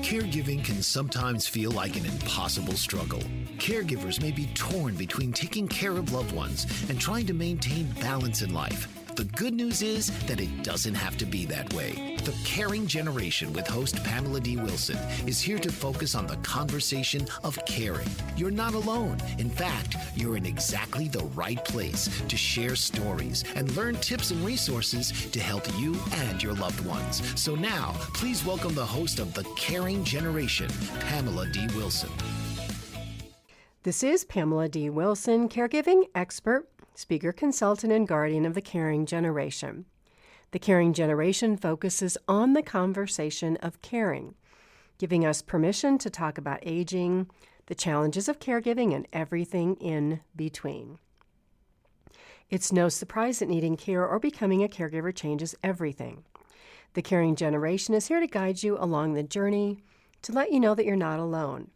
Caregiving can sometimes feel like an impossible struggle. Caregivers may be torn between taking care of loved ones and trying to maintain balance in life. The good news is that it doesn't have to be that way. The Caring Generation with host Pamela D Wilson is here to focus on the conversation of caring. You're not alone. In fact, you're in exactly the right place to share stories and learn tips and resources to help you and your loved ones. So now, please welcome the host of The Caring Generation, Pamela D Wilson. This is Pamela D Wilson, caregiving expert, speaker, consultant, and guardian of the Caring Generation. The Caring Generation focuses on the conversation of caring, giving us permission to talk about aging, the challenges of caregiving, and everything in between. It's no surprise that needing care or becoming a caregiver changes everything. The Caring Generation is here to guide you along the journey, to let you know that you're not alone.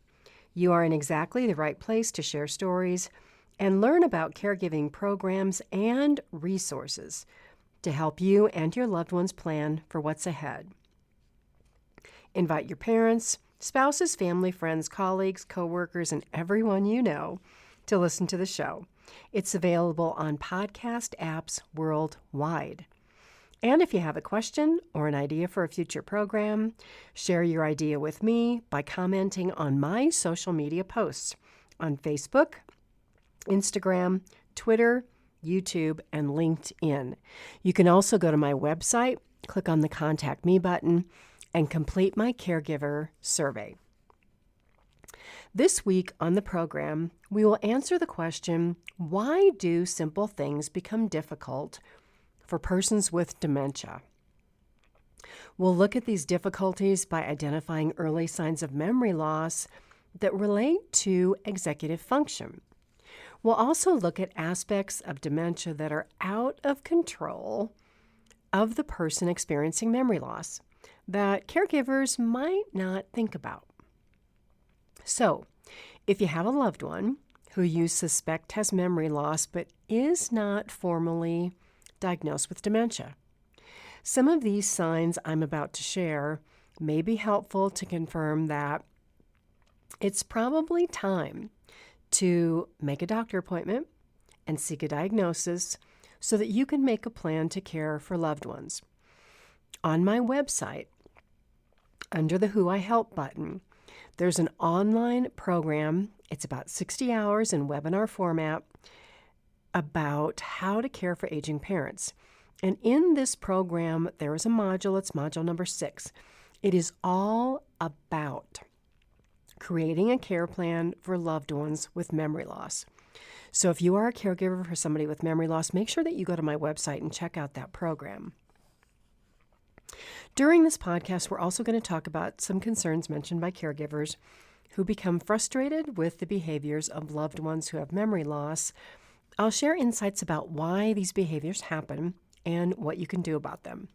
You are in exactly the right place to share stories and learn about caregiving programs and resources to help you and your loved ones plan for what's ahead. Invite your parents, spouses, family, friends, colleagues, coworkers, and everyone you know to listen to the show. It's available on podcast apps worldwide. And if you have a question or an idea for a future program, share your idea with me by commenting on my social media posts on Facebook, Instagram, Twitter, YouTube, and LinkedIn. You can also go to my website, click on the Contact Me button, and complete my caregiver survey. This week on the program, we will answer the question, why do simple things become difficult for persons with dementia? We'll look at these difficulties by identifying early signs of memory loss that relate to executive function. We'll also look at aspects of dementia that are out of control of the person experiencing memory loss that caregivers might not think about. So, if you have a loved one who you suspect has memory loss but is not formally diagnosed with dementia, some of these signs I'm about to share may be helpful to confirm that it's probably time to make a doctor appointment and seek a diagnosis so that you can make a plan to care for loved ones. On my website, under the Who I Help button, there's an online program. It's about 60 hours in webinar format about how to care for aging parents. And in this program, there is a module. It's module number 6. It is all about creating a care plan for loved ones with memory loss. So if you are a caregiver for somebody with memory loss, make sure that you go to my website and check out that program. During this podcast, we're also going to talk about some concerns mentioned by caregivers who become frustrated with the behaviors of loved ones who have memory loss. I'll share insights about why these behaviors happen and what you can do about them.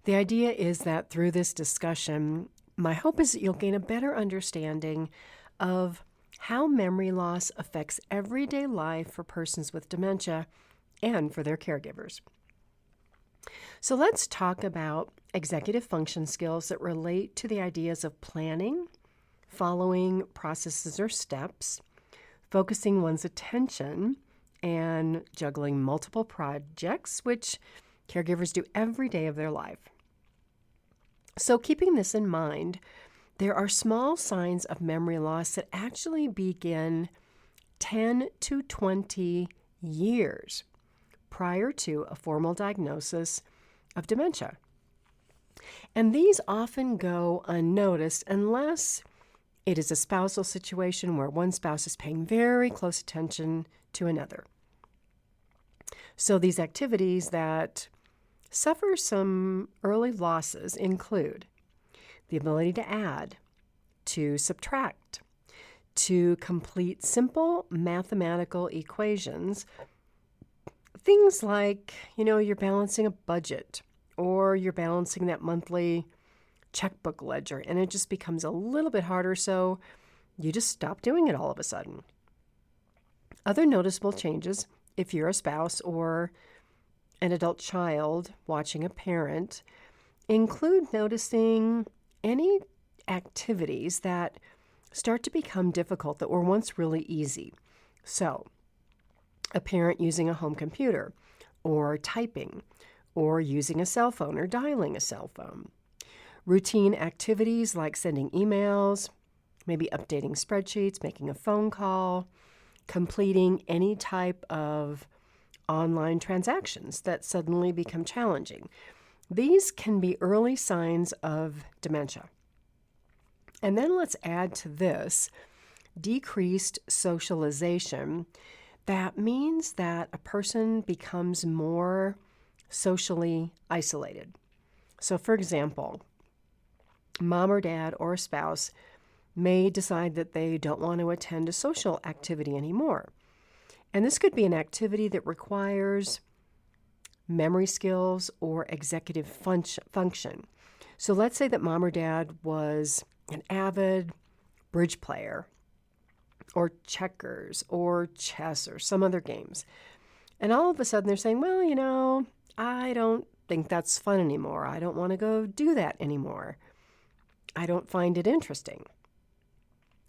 The idea is that through this discussion, my hope is that you'll gain a better understanding of how memory loss affects everyday life for persons with dementia and for their caregivers. So let's talk about executive function skills that relate to the ideas of planning, following processes or steps, focusing one's attention, and juggling multiple projects, which caregivers do every day of their life. So keeping this in mind, there are small signs of memory loss that actually begin 10 to 20 years prior to a formal diagnosis of dementia. And these often go unnoticed unless it is a spousal situation where one spouse is paying very close attention to another. So these activities that suffer some early losses include the ability to add, to subtract, to complete simple mathematical equations. Things like, you're balancing a budget or you're balancing that monthly checkbook ledger and it just becomes a little bit harder, so you just stop doing it all of a sudden. Other noticeable changes, if you're a spouse or an adult child watching a parent, include noticing any activities that start to become difficult that were once really easy. So, a parent using a home computer, or typing, or using a cell phone, or dialing a cell phone. Routine activities like sending emails, maybe updating spreadsheets, making a phone call, completing any type of online transactions that suddenly become challenging. These can be early signs of dementia. And then let's add to this decreased socialization. That means that a person becomes more socially isolated. So, for example, mom or dad or a spouse may decide that they don't want to attend a social activity anymore. And this could be an activity that requires memory skills or executive function. So let's say that mom or dad was an avid bridge player or checkers or chess or some other games. And all of a sudden they're saying, well, I don't think that's fun anymore. I don't want to go do that anymore. I don't find it interesting.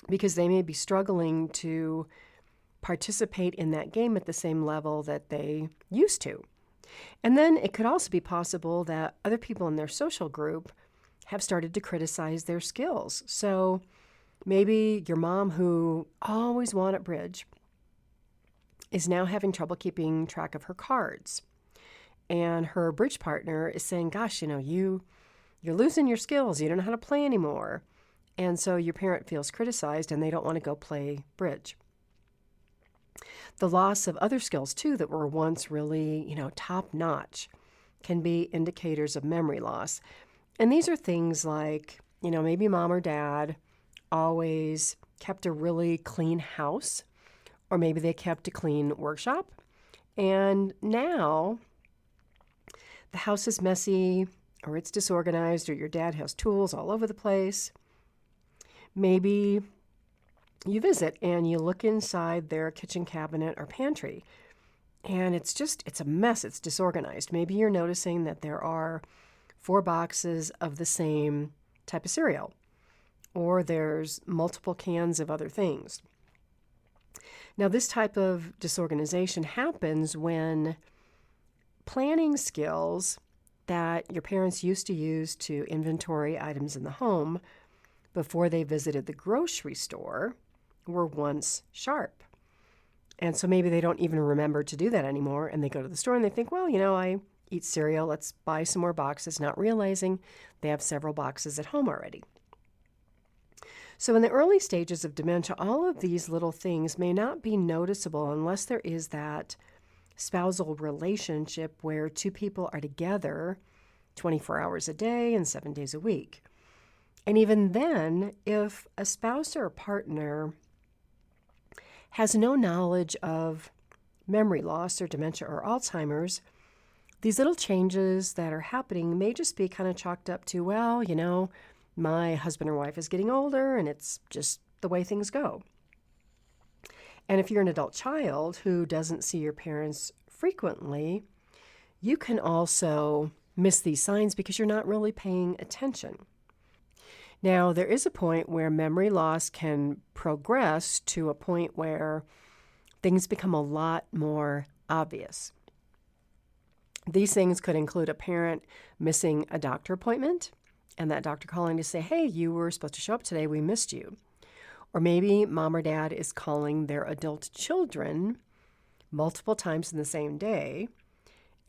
Because they may be struggling to participate in that game at the same level that they used to. And then it could also be possible that other people in their social group have started to criticize their skills. So maybe your mom, who always won at bridge, is now having trouble keeping track of her cards. And her bridge partner is saying, gosh, you're losing your skills. You don't know how to play anymore. And so your parent feels criticized and they don't want to go play bridge. The loss of other skills, too, that were once really, top-notch can be indicators of memory loss. And these are things like, maybe mom or dad always kept a really clean house, or maybe they kept a clean workshop. And now the house is messy, or it's disorganized, or your dad has tools all over the place. Maybe you visit and you look inside their kitchen cabinet or pantry, and it's a mess. It's disorganized. Maybe you're noticing that there are 4 boxes of the same type of cereal, or there's multiple cans of other things. Now, this type of disorganization happens when planning skills that your parents used to use to inventory items in the home before they visited the grocery store were once sharp. And so maybe they don't even remember to do that anymore, and they go to the store and they think, I eat cereal, let's buy some more boxes, not realizing they have several boxes at home already. So in the early stages of dementia, all of these little things may not be noticeable unless there is that spousal relationship where 2 people are together 24 hours a day and 7 days a week. And even then, if a spouse or a partner has no knowledge of memory loss or dementia or Alzheimer's, these little changes that are happening may just be kind of chalked up to, my husband or wife is getting older and it's just the way things go. And if you're an adult child who doesn't see your parents frequently, you can also miss these signs because you're not really paying attention. Now, there is a point where memory loss can progress to a point where things become a lot more obvious. These things could include a parent missing a doctor appointment and that doctor calling to say, hey, you were supposed to show up today, we missed you. Or maybe mom or dad is calling their adult children multiple times in the same day,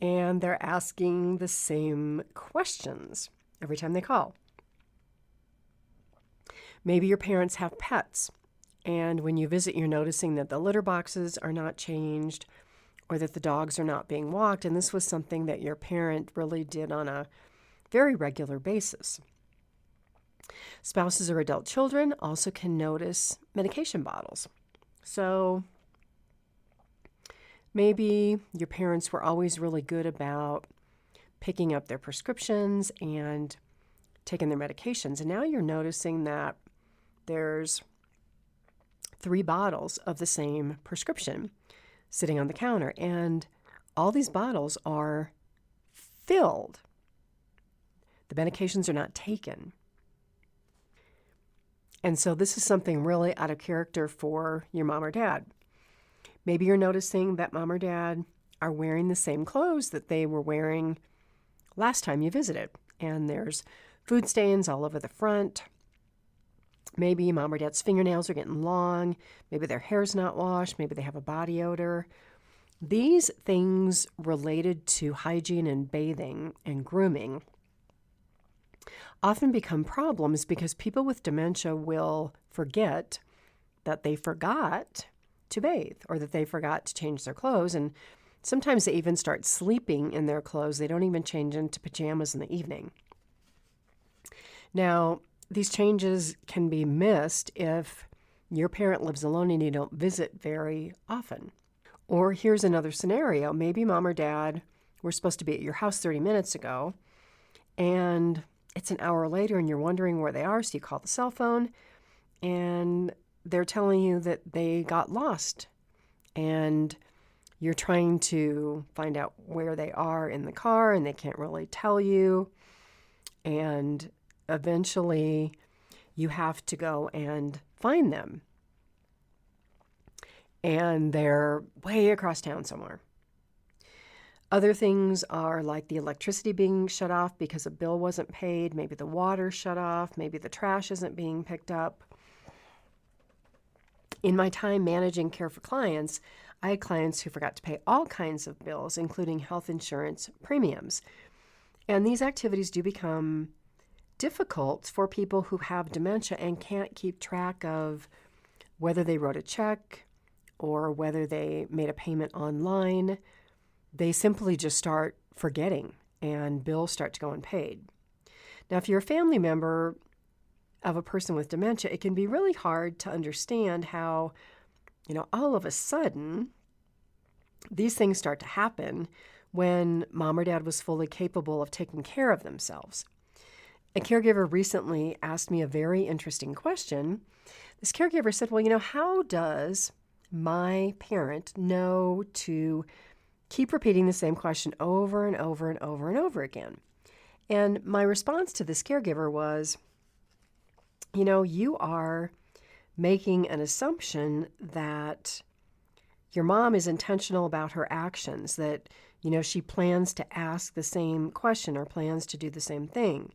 and they're asking the same questions every time they call. Maybe your parents have pets, and when you visit, you're noticing that the litter boxes are not changed or that the dogs are not being walked, and this was something that your parent really did on a very regular basis. Spouses or adult children also can notice medication bottles. So maybe your parents were always really good about picking up their prescriptions and taking their medications, and now you're noticing that there's 3 bottles of the same prescription sitting on the counter, and all these bottles are filled. The medications are not taken. And so this is something really out of character for your mom or dad. Maybe you're noticing that mom or dad are wearing the same clothes that they were wearing last time you visited, and there's food stains all over the front. Maybe mom or dad's fingernails are getting long. Maybe their hair's not washed. Maybe they have a body odor. These things related to hygiene and bathing and grooming often become problems because people with dementia will forget that they forgot to bathe or that they forgot to change their clothes. And sometimes they even start sleeping in their clothes. They don't even change into pajamas in the evening. Now, these changes can be missed if your parent lives alone and you don't visit very often. Or here's another scenario. Maybe mom or dad were supposed to be at your house 30 minutes ago, and it's an hour later and you're wondering where they are, so you call the cell phone, and they're telling you that they got lost. And you're trying to find out where they are in the car, and they can't really tell you. And eventually, you have to go and find them. And they're way across town somewhere. Other things are like the electricity being shut off because a bill wasn't paid. Maybe the water shut off. Maybe the trash isn't being picked up. In my time managing care for clients, I had clients who forgot to pay all kinds of bills, including health insurance premiums. And these activities do become difficult for people who have dementia and can't keep track of whether they wrote a check or whether they made a payment online. They simply just start forgetting and bills start to go unpaid. Now, if you're a family member of a person with dementia, it can be really hard to understand how, all of a sudden, these things start to happen when mom or dad was fully capable of taking care of themselves. A caregiver recently asked me a very interesting question. This caregiver said, well, how does my parent know to keep repeating the same question over and over and over and over again? And my response to this caregiver was, you are making an assumption that your mom is intentional about her actions, that, she plans to ask the same question or plans to do the same thing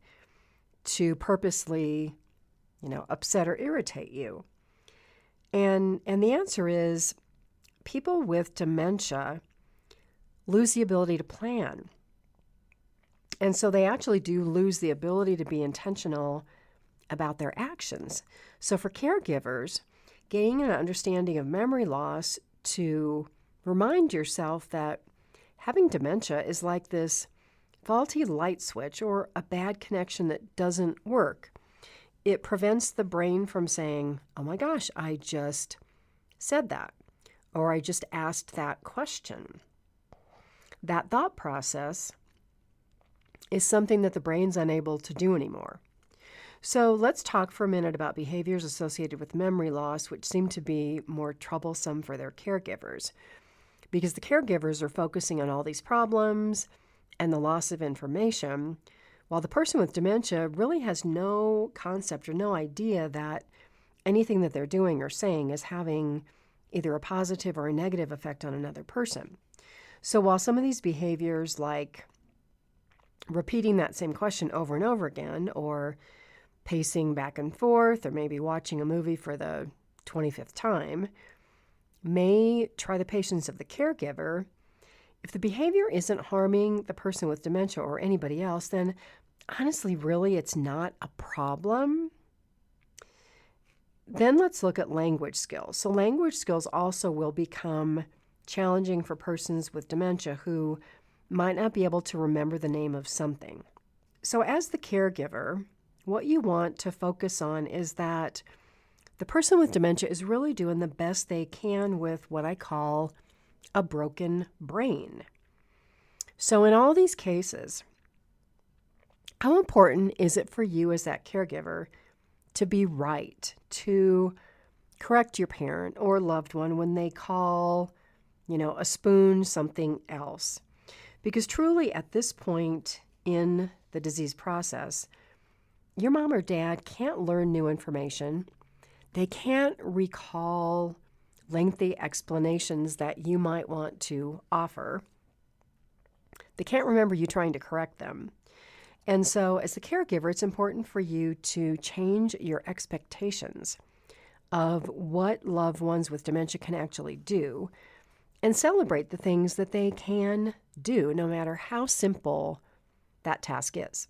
to purposely, upset or irritate you. And the answer is people with dementia lose the ability to plan. And so they actually do lose the ability to be intentional about their actions. So for caregivers, gaining an understanding of memory loss to remind yourself that having dementia is like this faulty light switch or a bad connection that doesn't work. It prevents the brain from saying, oh my gosh, I just said that, or I just asked that question. That thought process is something that the brain's unable to do anymore. So let's talk for a minute about behaviors associated with memory loss, which seem to be more troublesome for their caregivers, because the caregivers are focusing on all these problems and the loss of information, while the person with dementia really has no concept or no idea that anything that they're doing or saying is having either a positive or a negative effect on another person. So while some of these behaviors, like repeating that same question over and over again, or pacing back and forth, or maybe watching a movie for the 25th time, may try the patience of the caregiver, if the behavior isn't harming the person with dementia or anybody else, then honestly, really, it's not a problem. Then let's look at language skills. So language skills also will become challenging for persons with dementia who might not be able to remember the name of something. So as the caregiver, what you want to focus on is that the person with dementia is really doing the best they can with what I call a broken brain. So in all these cases, how important is it for you as that caregiver to be right, to correct your parent or loved one when they call, a spoon something else? Because truly at this point in the disease process, your mom or dad can't learn new information. They can't recall lengthy explanations that you might want to offer. They can't remember you trying to correct them. And so as the caregiver, it's important for you to change your expectations of what loved ones with dementia can actually do and celebrate the things that they can do, no matter how simple that task is.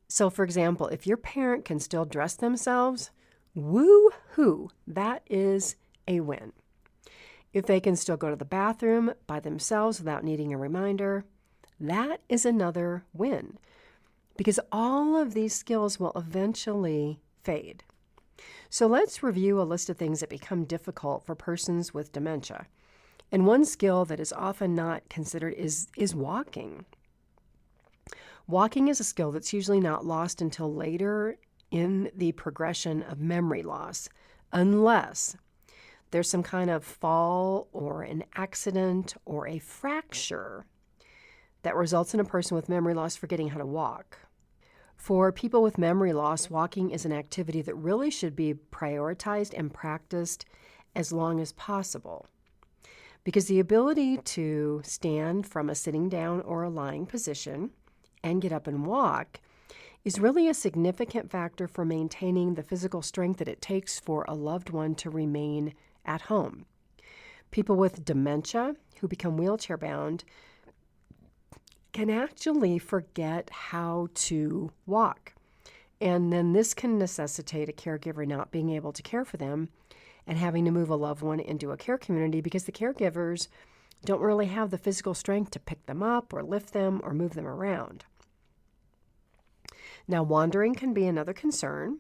So, for example, if your parent can still dress themselves, woo-hoo, that is a win. If they can still go to the bathroom by themselves without needing a reminder, that is another win, because all of these skills will eventually fade. So let's review a list of things that become difficult for persons with dementia. And one skill that is often not considered is walking. Walking is a skill that's usually not lost until later in the progression of memory loss, unless there's some kind of fall or an accident or a fracture that results in a person with memory loss forgetting how to walk. For people with memory loss, walking is an activity that really should be prioritized and practiced as long as possible, because the ability to stand from a sitting down or a lying position and get up and walk is really a significant factor for maintaining the physical strength that it takes for a loved one to remain at home. People with dementia who become wheelchair bound can actually forget how to walk. And then this can necessitate a caregiver not being able to care for them and having to move a loved one into a care community because the caregivers don't really have the physical strength to pick them up or lift them or move them around. Now, wandering can be another concern.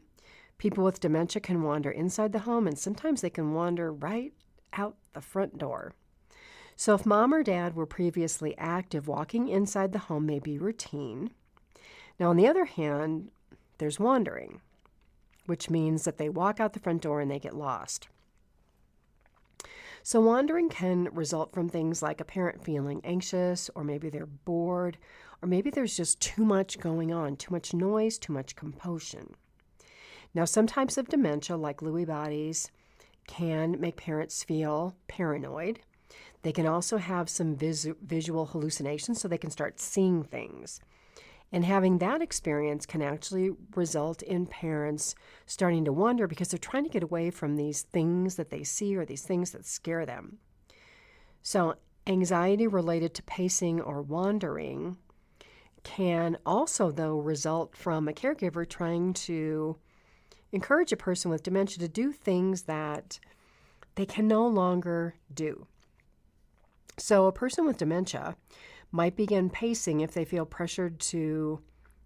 People with dementia can wander inside the home, and sometimes they can wander right out the front door. So if mom or dad were previously active, walking inside the home may be routine. Now, on the other hand, there's wandering, which means that they walk out the front door and they get lost. So wandering can result from things like a parent feeling anxious, or maybe they're bored, or maybe there's just too much going on, too much noise, too much commotion. Now, some types of dementia, like Lewy bodies, can make parents feel paranoid. They can also have some visual hallucinations, so they can start seeing things. And having that experience can actually result in parents starting to wonder because they're trying to get away from these things that they see or these things that scare them. So anxiety related to pacing or wandering can also, though, result from a caregiver trying to encourage a person with dementia to do things that they can no longer do. So a person with dementia might begin pacing if they feel pressured to,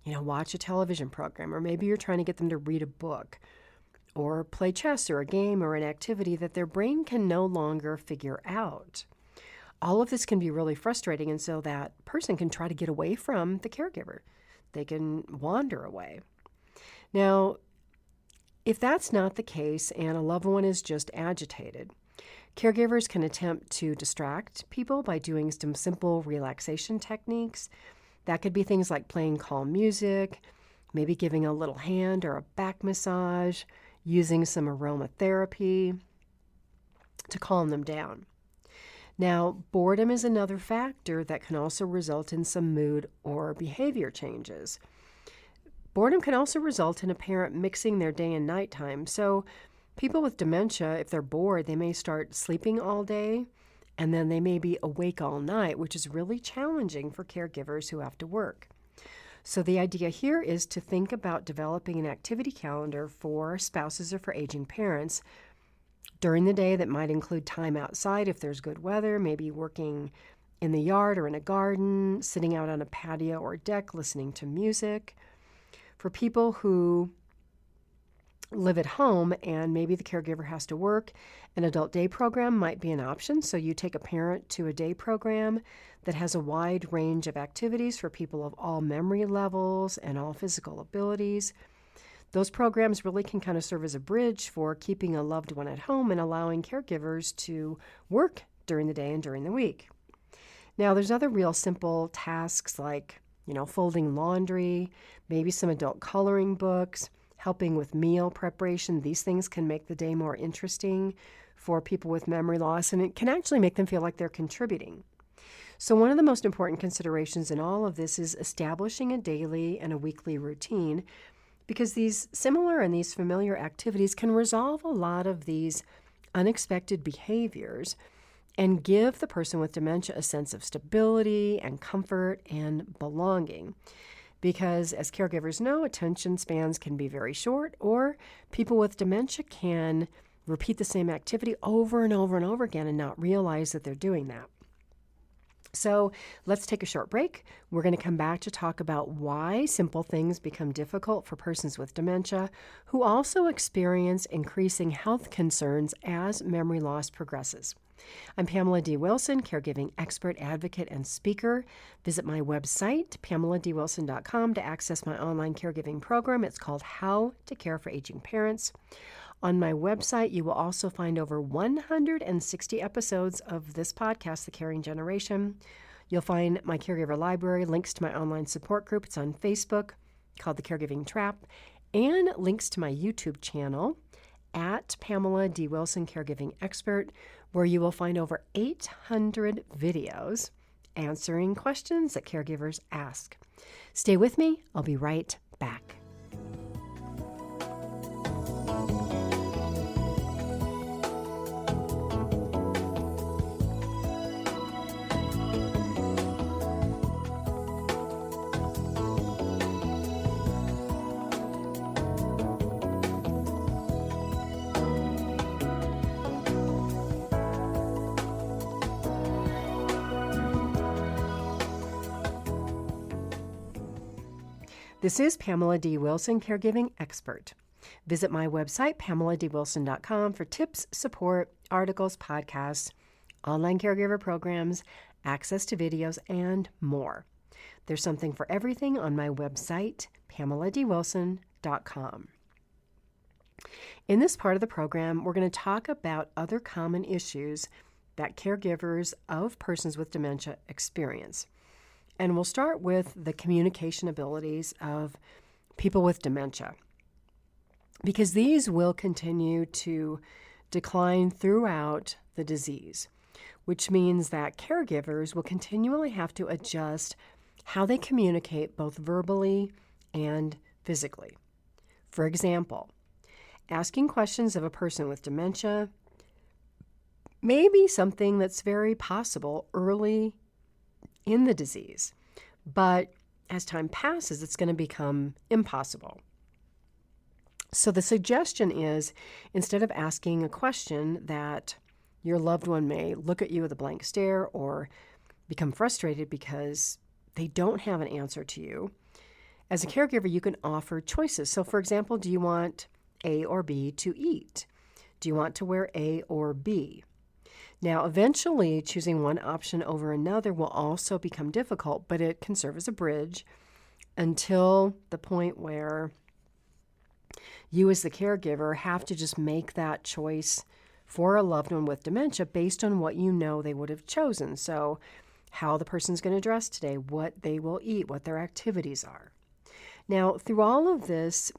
watch a television program, or maybe you're trying to get them to read a book or play chess or a game or an activity that their brain can no longer figure out. All of this can be really frustrating, and so that person can try to get away from the caregiver. They can wander away. Now, if that's not the case and a loved one is just agitated, caregivers can attempt to distract people by doing some simple relaxation techniques. That could be things like playing calm music, maybe giving a little hand or a back massage, using some aromatherapy to calm them down. Now, boredom is another factor that can also result in some mood or behavior changes. Boredom can also result in a parent mixing their day and night time. So people with dementia, if they're bored, they may start sleeping all day, and then they may be awake all night, which is really challenging for caregivers who have to work. So the idea here is to think about developing an activity calendar for spouses or for aging parents during the day that might include time outside if there's good weather, maybe working in the yard or in a garden, sitting out on a patio or deck, listening to music. For people who live at home and maybe the caregiver has to work, an adult day program might be an option. So you take a parent to a day program that has a wide range of activities for people of all memory levels and all physical abilities. Those programs really can kind of serve as a bridge for keeping a loved one at home and allowing caregivers to work during the day and during the week. Now, there's other real simple tasks like, folding laundry, maybe some adult coloring books, helping with meal preparation. These things can make the day more interesting for people with memory loss, and it can actually make them feel like they're contributing. So one of the most important considerations in all of this is establishing a daily and a weekly routine, because these similar and these familiar activities can resolve a lot of these unexpected behaviors and give the person with dementia a sense of stability and comfort and belonging. Because as caregivers know, attention spans can be very short, or people with dementia can repeat the same activity over and over and over again and not realize that they're doing that. So let's take a short break. We're going to come back to talk about why simple things become difficult for persons with dementia who also experience increasing health concerns as memory loss progresses. I'm Pamela D Wilson, caregiving expert, advocate, and speaker. Visit my website, PamelaDWilson.com, to access my online caregiving program. It's called How to Care for Aging Parents. On my website, you will also find over 160 episodes of this podcast, The Caring Generation. You'll find my caregiver library, links to my online support group. It's on Facebook, called The Caregiving Trap, and links to my YouTube channel at Pamela D Wilson, Caregiving Expert, where you will find over 800 videos answering questions that caregivers ask. Stay with me. I'll be right back. This is Pamela D Wilson, Caregiving Expert. Visit my website, PamelaDWilson.com, for tips, support, articles, podcasts, online caregiver programs, access to videos, and more. There's something for everything on my website, PamelaDWilson.com. In this part of the program, we're going to talk about other common issues that caregivers of persons with dementia experience. And we'll start with the communication abilities of people with dementia, because these will continue to decline throughout the disease, which means that caregivers will continually have to adjust how they communicate both verbally and physically. For example, asking questions of a person with dementia may be something that's very possible early in the disease, but as time passes, it's going to become impossible. So the suggestion is, instead of asking a question that your loved one may look at you with a blank stare or become frustrated because they don't have an answer to you, as a caregiver, you can offer choices. So for example, do you want A or B to eat? Do you want to wear A or B? Now, eventually, choosing one option over another will also become difficult, but it can serve as a bridge until the point where you as the caregiver have to just make that choice for a loved one with dementia based on what you know they would have chosen. So how the person's going to dress today, what they will eat, what their activities are. Now, through all of this,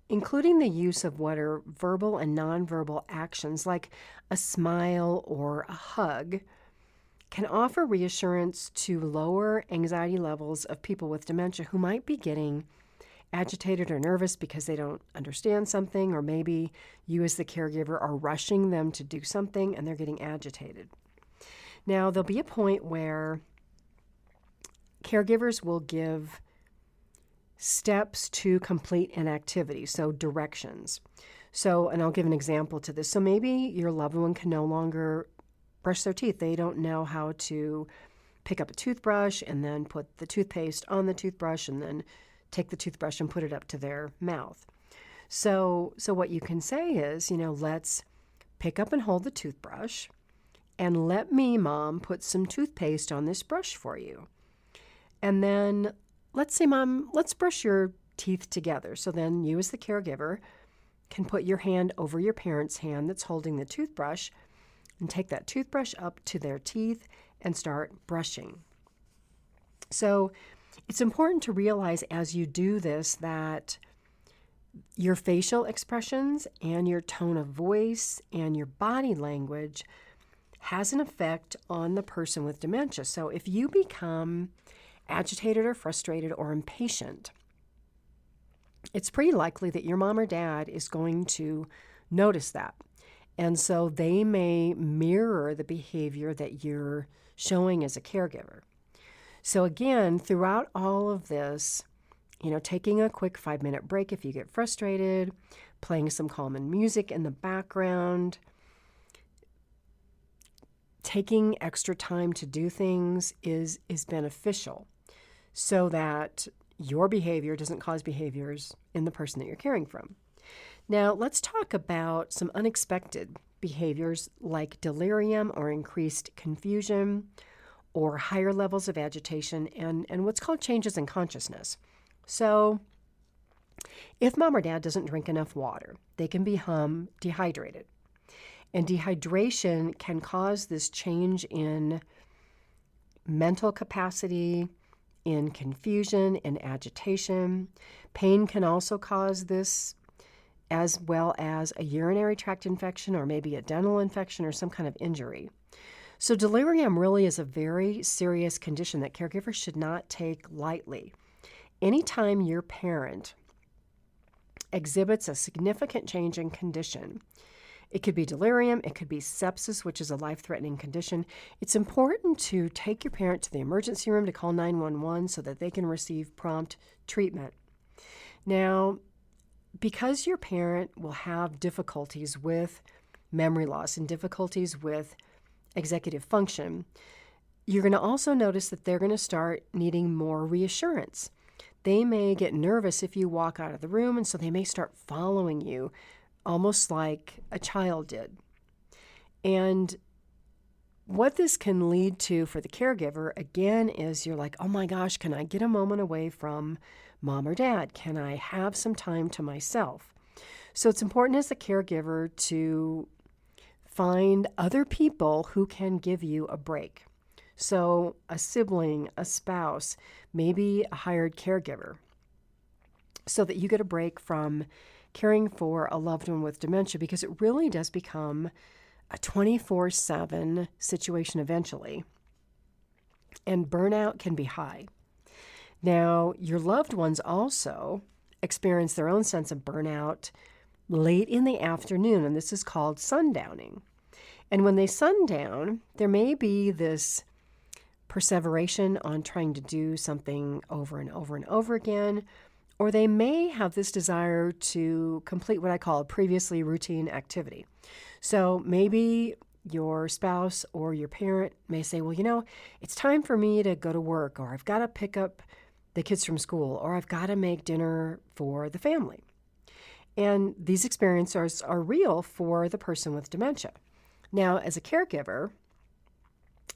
including the use of what are verbal and nonverbal actions like a smile or a hug, can offer reassurance to lower anxiety levels of people with dementia who might be getting agitated or nervous because they don't understand something, or maybe you as the caregiver are rushing them to do something and they're getting agitated. Now, there'll be a point where caregivers will give steps to complete an activity, so directions. So, and I'll give an example to this. So maybe your loved one can no longer brush their teeth. They don't know how to pick up a toothbrush and then put the toothpaste on the toothbrush and then take the toothbrush and put it up to their mouth. So what you can say is, let's pick up and hold the toothbrush and let me, Mom, put some toothpaste on this brush for you. And then let's say, Mom, let's brush your teeth together. So then you as the caregiver can put your hand over your parent's hand that's holding the toothbrush and take that toothbrush up to their teeth and start brushing. So it's important to realize as you do this that Your facial expressions and your tone of voice and your body language has an effect on the person with dementia. So if you become agitated or frustrated or impatient, it's pretty likely that your mom or dad is going to notice that. And so they may mirror the behavior that you're showing as a caregiver. So again, throughout all of this, taking a quick 5-minute break if you get frustrated, playing some calming music in the background, taking extra time to do things is beneficial so that your behavior doesn't cause behaviors in the person that you're caring from. Now, let's talk about some unexpected behaviors like delirium or increased confusion or higher levels of agitation and what's called changes in consciousness. So if mom or dad doesn't drink enough water, they can become dehydrated. And dehydration can cause this change in mental capacity, in confusion, in agitation. Pain can also cause this, as well as a urinary tract infection or maybe a dental infection or some kind of injury. So delirium really is a very serious condition that caregivers should not take lightly. Anytime your parent exhibits a significant change in condition, it could be delirium, it could be sepsis, which is a life-threatening condition. It's important to take your parent to the emergency room to call 911 so that they can receive prompt treatment. Now, because your parent will have difficulties with memory loss and difficulties with executive function, you're going to also notice that they're going to start needing more reassurance. They may get nervous if you walk out of the room, and so they may start following you, almost like a child did. And what this can lead to for the caregiver, again, is you're like, oh my gosh, can I get a moment away from mom or dad? Can I have some time to myself? So it's important as a caregiver to find other people who can give you a break. So a sibling, a spouse, maybe a hired caregiver, so that you get a break from caring for a loved one with dementia, because it really does become a 24/7 situation eventually. And burnout can be high. Now, your loved ones also experience their own sense of burnout late in the afternoon, and this is called sundowning. And when they sundown, there may be this perseveration on trying to do something over and over and over again, or they may have this desire to complete what I call a previously routine activity. So maybe your spouse or your parent may say, well, it's time for me to go to work, or I've got to pick up the kids from school, or I've got to make dinner for the family. And these experiences are real for the person with dementia. Now, as a caregiver,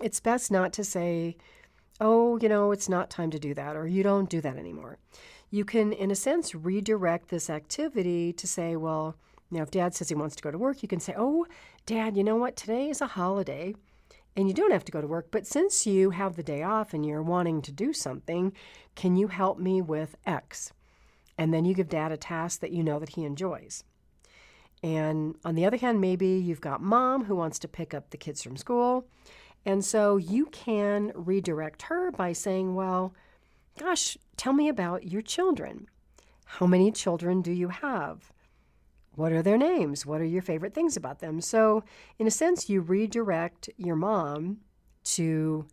it's best not to say, oh, it's not time to do that, or you don't do that anymore. You can, in a sense, redirect this activity to say, well, if Dad says he wants to go to work, you can say, oh, Dad, you know what? Today is a holiday, and you don't have to go to work, but since you have the day off and you're wanting to do something, can you help me with X? And then you give Dad a task that you know that he enjoys. And on the other hand, maybe you've got Mom who wants to pick up the kids from school, and so you can redirect her by saying, well, gosh, tell me about your children. How many children do you have? What are their names? What are your favorite things about them? So in a sense, you redirect your mom to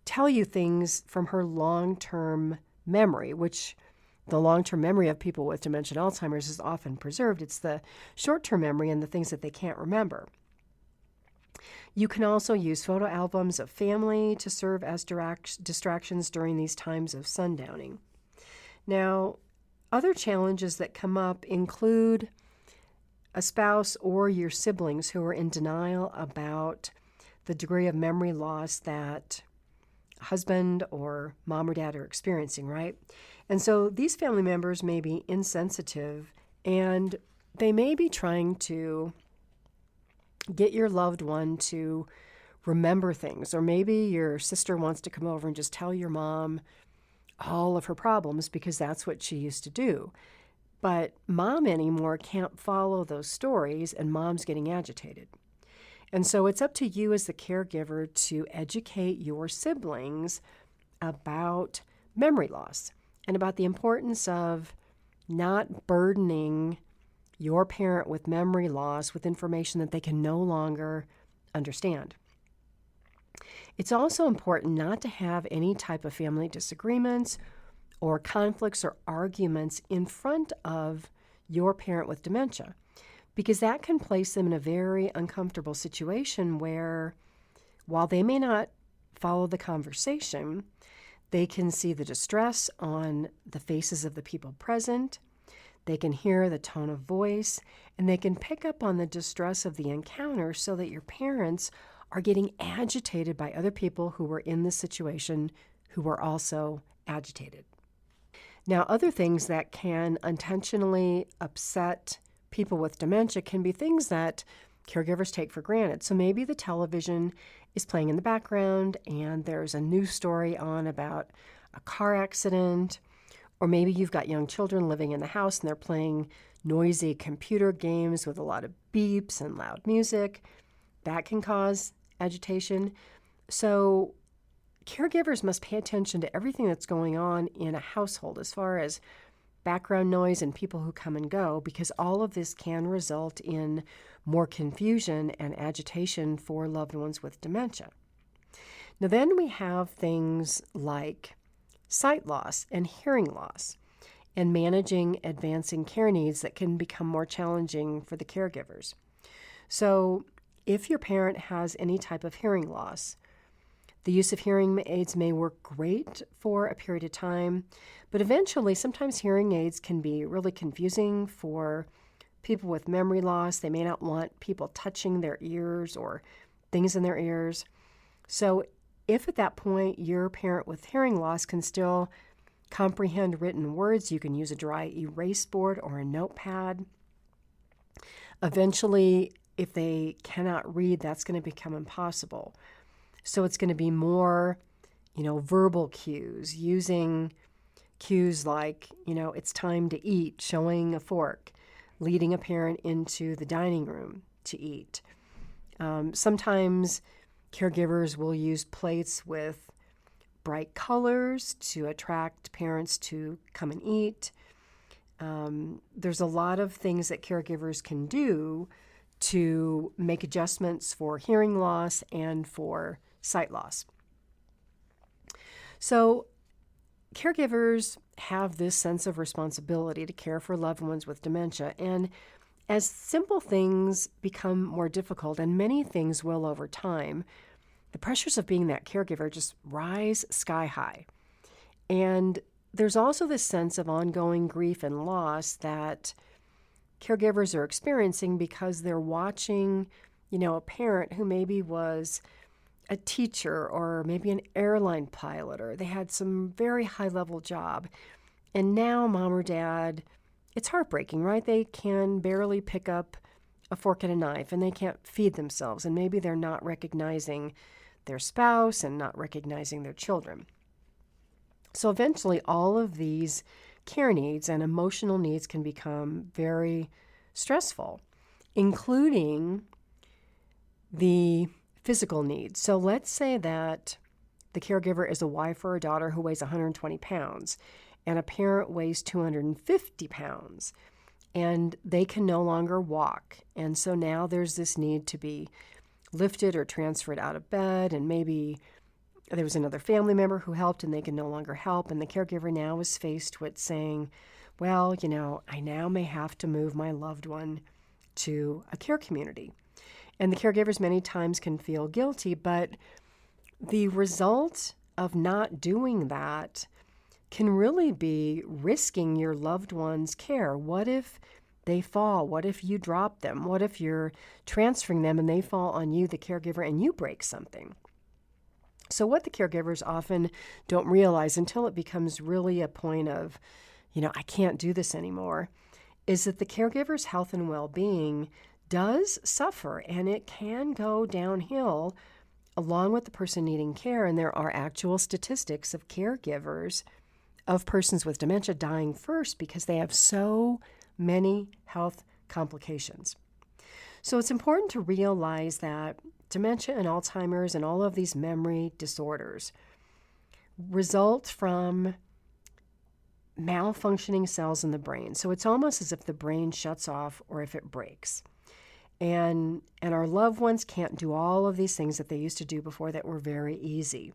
tell you things from her long-term memory, which the long-term memory of people with dementia and Alzheimer's is often preserved. It's the short-term memory and the things that they can't remember. You can also use photo albums of family to serve as distractions during these times of sundowning. Now, other challenges that come up include a spouse or your siblings who are in denial about the degree of memory loss that husband or mom or dad are experiencing, right? And so these family members may be insensitive, and they may be trying to get your loved one to remember things. Or maybe your sister wants to come over and just tell your mom all of her problems because that's what she used to do. But mom anymore can't follow those stories, and mom's getting agitated. And so it's up to you as the caregiver to educate your siblings about memory loss and about the importance of not burdening your parent with memory loss with information that they can no longer understand. It's also important not to have any type of family disagreements or conflicts or arguments in front of your parent with dementia, because that can place them in a very uncomfortable situation where, while they may not follow the conversation, they can see the distress on the faces of the people present. They can hear the tone of voice, and they can pick up on the distress of the encounter so that your parents are getting agitated by other people who were in the situation who were also agitated. Now, other things that can unintentionally upset people with dementia can be things that caregivers take for granted. So maybe the television is playing in the background and there's a news story on about a car accident, or maybe you've got young children living in the house and they're playing noisy computer games with a lot of beeps and loud music. That can cause agitation. So caregivers must pay attention to everything that's going on in a household as far as background noise and people who come and go, because all of this can result in more confusion and agitation for loved ones with dementia. Now, then we have things like sight loss and hearing loss and managing advancing care needs that can become more challenging for the caregivers. So if your parent has any type of hearing loss, the use of hearing aids may work great for a period of time, but eventually sometimes hearing aids can be really confusing for people with memory loss. They may not want people touching their ears or things in their ears. So if at that point your parent with hearing loss can still comprehend written words, you can use a dry erase board or a notepad. Eventually, if they cannot read, that's going to become impossible. So it's going to be more, verbal cues, using cues like, it's time to eat, showing a fork, leading a parent into the dining room to eat. Sometimes caregivers will use plates with bright colors to attract parents to come and eat. There's a lot of things that caregivers can do to make adjustments for hearing loss and for sight loss. So caregivers have this sense of responsibility to care for loved ones with dementia, and as simple things become more difficult, and many things will over time, the pressures of being that caregiver just rise sky high. And there's also this sense of ongoing grief and loss that caregivers are experiencing because they're watching, a parent who maybe was a teacher or maybe an airline pilot, or they had some very high-level job. And now mom or dad, it's heartbreaking, right? They can barely pick up a fork and a knife, and they can't feed themselves. And maybe they're not recognizing their spouse and not recognizing their children. So eventually all of these care needs and emotional needs can become very stressful, including the physical needs. So let's say that the caregiver is a wife or a daughter who weighs 120 pounds and a parent weighs 250 pounds and they can no longer walk. And so now there's this need to be lifted or transferred out of bed, and maybe there was another family member who helped and they can no longer help. And the caregiver now is faced with saying, well, I now may have to move my loved one to a care community. And the caregivers many times can feel guilty, but the result of not doing that can really be risking your loved one's care. What if they fall? What if you drop them? What if you're transferring them and they fall on you, the caregiver, and you break something? So what the caregivers often don't realize until it becomes really a point of, I can't do this anymore, is that the caregiver's health and well-being does suffer, and it can go downhill along with the person needing care. And there are actual statistics of caregivers of persons with dementia dying first because they have so many health complications. So it's important to realize that dementia and Alzheimer's and all of these memory disorders result from malfunctioning cells in the brain. So it's almost as if the brain shuts off or if it breaks. And our loved ones can't do all of these things that they used to do before that were very easy.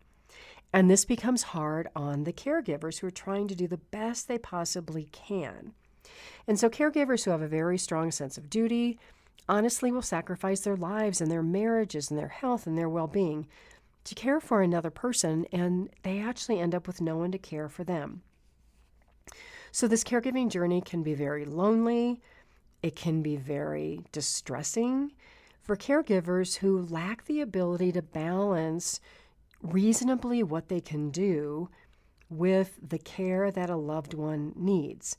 And this becomes hard on the caregivers who are trying to do the best they possibly can. And so caregivers who have a very strong sense of duty honestly will sacrifice their lives and their marriages and their health and their well-being to care for another person, and they actually end up with no one to care for them. So this caregiving journey can be very lonely. It can be very distressing for caregivers who lack the ability to balance reasonably what they can do with the care that a loved one needs.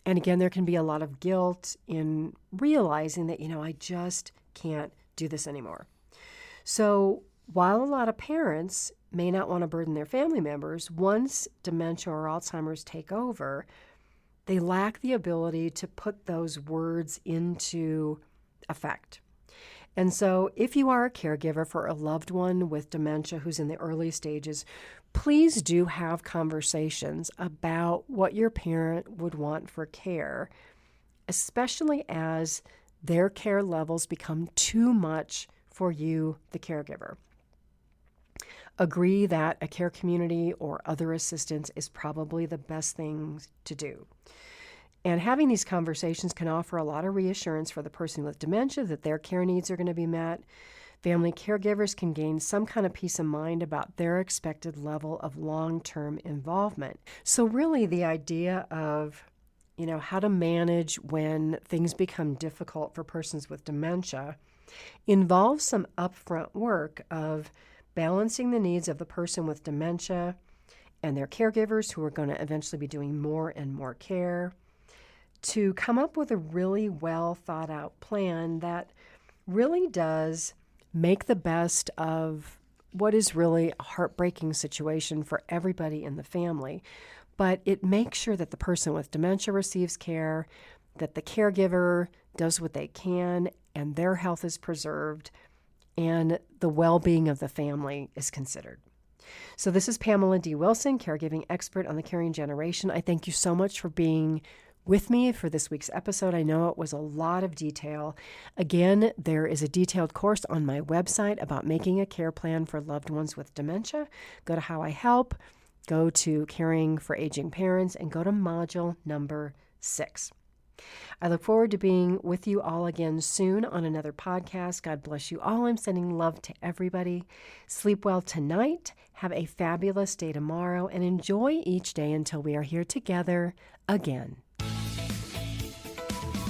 And again, there can be a lot of guilt in realizing that, I just can't do this anymore. So while a lot of parents may not want to burden their family members, once dementia or Alzheimer's take over, they lack the ability to put those words into effect. And so if you are a caregiver for a loved one with dementia who's in the early stages, please do have conversations about what your parent would want for care, especially as their care levels become too much for you, the caregiver. Agree that a care community or other assistance is probably the best thing to do. And having these conversations can offer a lot of reassurance for the person with dementia that their care needs are going to be met. Family caregivers can gain some kind of peace of mind about their expected level of long-term involvement. So really the idea of, how to manage when things become difficult for persons with dementia involves some upfront work of balancing the needs of the person with dementia and their caregivers who are going to eventually be doing more and more care, to come up with a really well thought out plan that really does make the best of what is really a heartbreaking situation for everybody in the family. But it makes sure that the person with dementia receives care, that the caregiver does what they can, and their health is preserved, and the well-being of the family is considered. So this is Pamela D Wilson, caregiving expert on the caring generation. I thank you so much for being with me for this week's episode. I know it was a lot of detail. Again, there is a detailed course on my website about making a care plan for loved ones with dementia. Go to How I Help, go to Caring for Aging Parents, and go to module number 6. I look forward to being with you all again soon on another podcast. God bless you all. I'm sending love to everybody. Sleep well tonight. Have a fabulous day tomorrow, and enjoy each day until we are here together again.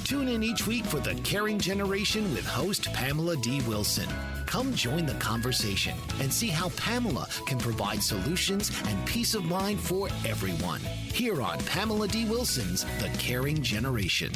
Tune in each week for The Caring Generation with host Pamela D Wilson. Come join the conversation and see how Pamela can provide solutions and peace of mind for everyone. Here on Pamela D Wilson's The Caring Generation.